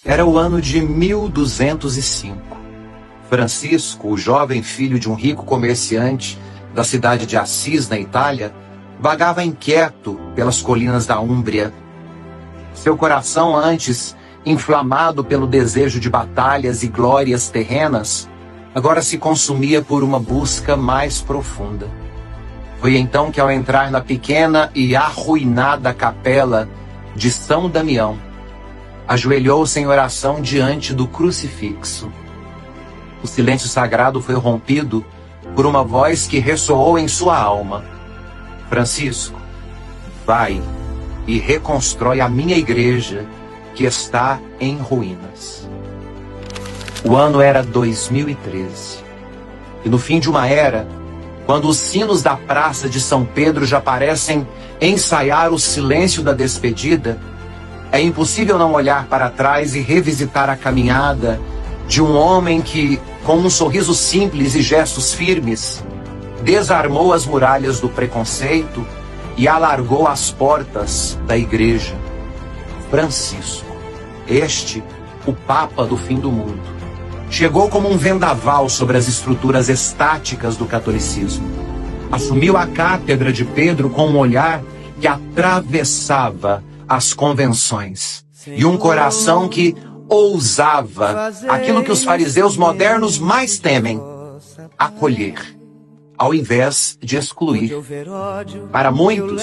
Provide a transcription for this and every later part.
Era o ano de 1205. Francisco, o jovem filho de um rico comerciante da cidade de Assis, na Itália, vagava inquieto pelas colinas da Úmbria. Seu coração, antes inflamado pelo desejo de batalhas e glórias terrenas, agora se consumia por uma busca mais profunda. Foi então que, ao entrar na pequena e arruinada capela de São Damião, ajoelhou-se em oração diante do crucifixo. O silêncio sagrado foi rompido por uma voz que ressoou em sua alma: Francisco, vai e reconstrói a minha igreja, que está em ruínas. O ano era 2013. E no fim de uma era, quando os sinos da Praça de São Pedro já parecem ensaiar o silêncio da despedida, é impossível não olhar para trás e revisitar a caminhada de um homem que, com um sorriso simples e gestos firmes, desarmou as muralhas do preconceito e alargou as portas da igreja. Francisco, este, o Papa do fim do mundo, chegou como um vendaval sobre as estruturas estáticas do catolicismo. Assumiu a cátedra de Pedro com um olhar que atravessava as convenções e um coração que ousava aquilo que os fariseus modernos mais temem: acolher, ao invés de excluir. Para muitos,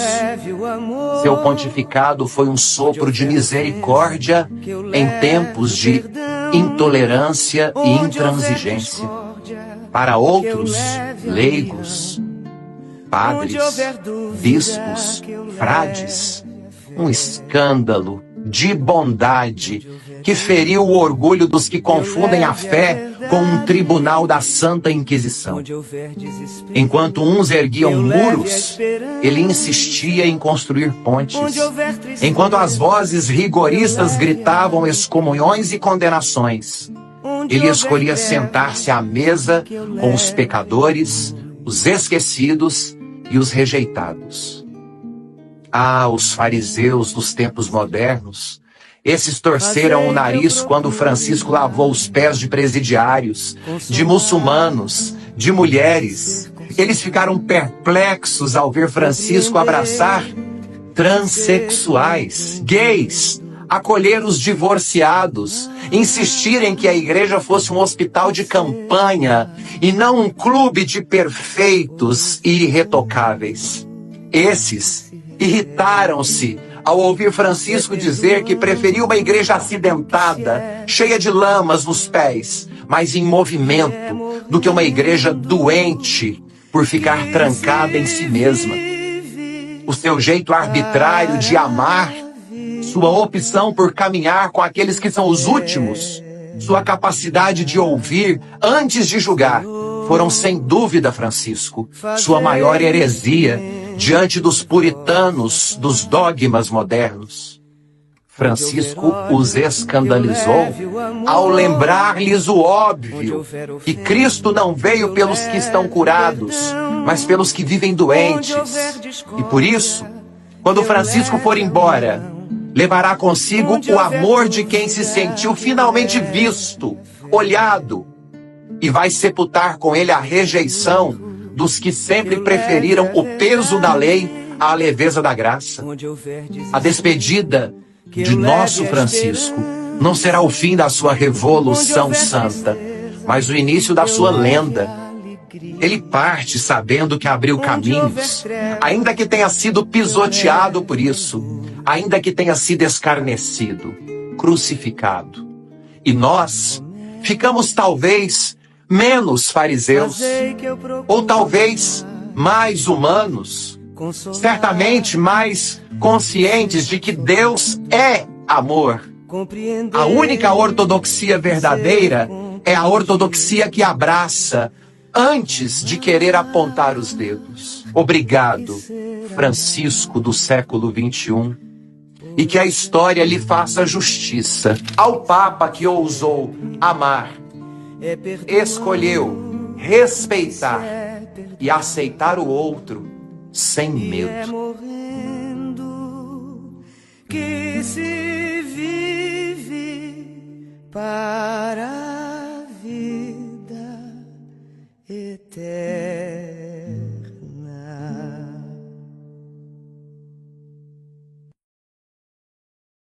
seu pontificado foi um sopro de misericórdia em tempos de intolerância e intransigência. Para outros, leigos, padres, bispos, frades, um escândalo de bondade que feriu o orgulho dos que confundem a fé com um tribunal da Santa Inquisição. Enquanto uns erguiam muros, ele insistia em construir pontes. Enquanto as vozes rigoristas gritavam excomunhões e condenações, ele escolhia sentar-se à mesa com os pecadores, os esquecidos e os rejeitados. Ah, os fariseus dos tempos modernos! Esses torceram o nariz quando Francisco lavou os pés de presidiários, de muçulmanos, de mulheres. Eles ficaram perplexos ao ver Francisco abraçar transexuais, gays, acolher os divorciados, insistirem que a igreja fosse um hospital de campanha e não um clube de perfeitos e irretocáveis. Esses irritaram-se ao ouvir Francisco dizer que preferia uma igreja acidentada, cheia de lamas nos pés, mas em movimento, do que uma igreja doente por ficar trancada em si mesma. O seu jeito arbitrário de amar, sua opção por caminhar com aqueles que são os últimos, sua capacidade de ouvir antes de julgar, foram sem dúvida, Francisco, sua maior heresia diante dos puritanos dos dogmas modernos. Francisco os escandalizou ao lembrar-lhes o óbvio, que Cristo não veio pelos que estão curados, mas pelos que vivem doentes. E por isso, quando Francisco for embora, levará consigo o amor de quem se sentiu finalmente visto, olhado, e vai sepultar com ele a rejeição dos que sempre preferiram o peso da lei à leveza da graça. A despedida de nosso Francisco não será o fim da sua revolução santa, mas o início da sua lenda. Ele parte sabendo que abriu caminhos, ainda que tenha sido pisoteado por isso, ainda que tenha sido escarnecido, crucificado. E nós ficamos talvez menos fariseus, ou talvez mais humanos, certamente mais conscientes de que Deus é amor. A única ortodoxia verdadeira é a ortodoxia que abraça antes de querer apontar os dedos. Obrigado, Francisco do século XXI, e que a história lhe faça justiça ao Papa que ousou amar, escolheu respeitar e aceitar o outro sem medo. É morrendo que se vive para a vida eterna.